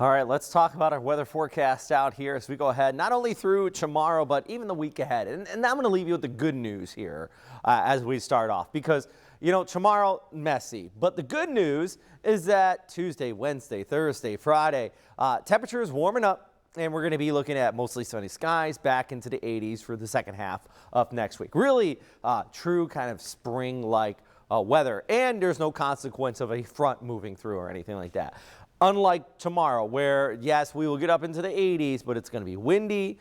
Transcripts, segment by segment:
All right, let's talk about our weather forecast out here as we go ahead, not only through tomorrow, but even the week ahead. And I'm going to leave you with the good news here as we start off because, tomorrow, messy. But the good news is that Tuesday, Wednesday, Thursday, Friday, temperatures warming up. And we're going to be looking at mostly sunny skies back into the 80s for the second half of next week. Really true kind of spring-like weather. And there's no consequence of a front moving through or anything like that. Unlike tomorrow, where, yes, we will get up into the 80s, but it's going to be windy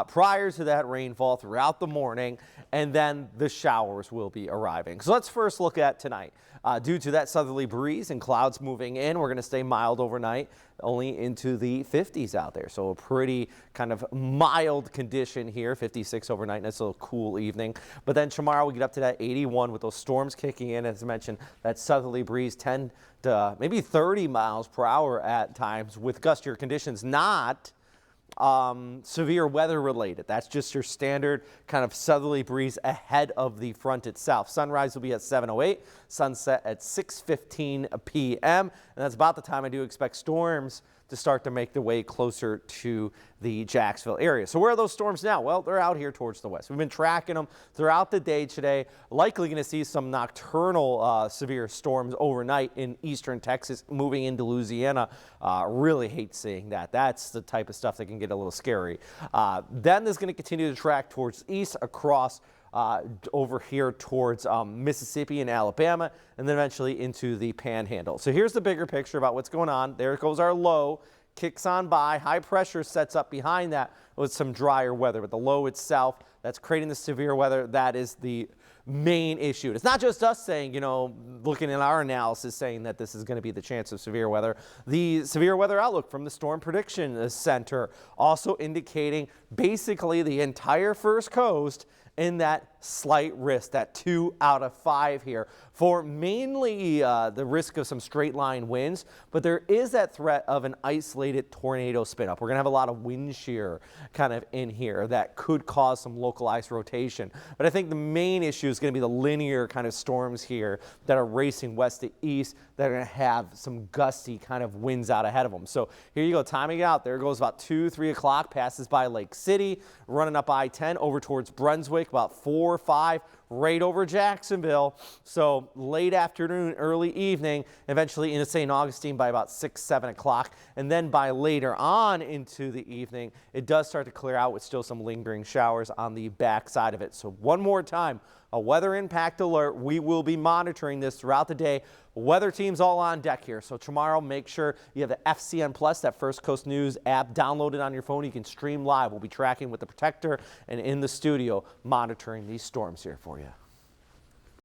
prior to that rainfall throughout the morning, and then the showers will be arriving. So let's first look at tonight. Due to that southerly breeze and clouds moving in, we're going to stay mild overnight, only into the 50s out there. So a pretty kind of mild condition here, 56 overnight, and it's a cool evening. But then tomorrow we get up to that 81 with those storms kicking in. As I mentioned, that southerly breeze 10 to maybe 30 miles per hour at times with gustier conditions, not severe weather related. That's just your standard kind of southerly breeze ahead of the front itself. Sunrise will be at 7:08, sunset at 6:15 p.m. And that's about the time I do expect storms to start to make their way closer to the Jacksonville area. So where are those storms now? Well, they're out here towards the west. We've been tracking them throughout the day today. Likely going to see some nocturnal severe storms overnight in eastern Texas, moving into Louisiana. Really hate seeing that. That's the type of stuff that can get a little scary. Then there's going to continue to track towards east across over here towards Mississippi and Alabama, and then eventually into the Panhandle. So here's the bigger picture about what's going on. There goes our low, kicks on by. High pressure sets up behind that with some drier weather. But the low itself, that's creating the severe weather. That is the main issue. It's not just us saying, looking at our analysis saying that this is going to be the chance of severe weather. The severe weather outlook from the Storm Prediction Center also indicating basically the entire First Coast in that slight risk, that 2 out of 5 here, for mainly the risk of some straight line winds, but there is that threat of an isolated tornado spin up. We're going to have a lot of wind shear kind of in here that could cause some localized rotation. But I think the main issue is going to be the linear kind of storms here that are racing west to east that are going to have some gusty kind of winds out ahead of them. So here you go, timing it out. There goes about 2, 3 o'clock, passes by Lake City, running up I-10 over towards Brunswick, about 4 or 5, right over Jacksonville. So late afternoon, early evening, eventually into St. Augustine by about 6, 7 o'clock. And then by later on into the evening, it does start to clear out with still some lingering showers on the back side of it. So one more time, a weather impact alert. We will be monitoring this throughout the day. Weather teams all on deck here. So tomorrow, make sure you have the FCN Plus, that First Coast News app, downloaded on your phone. You can stream live. We'll be tracking with the Protector and in the studio, monitoring these storms here for you.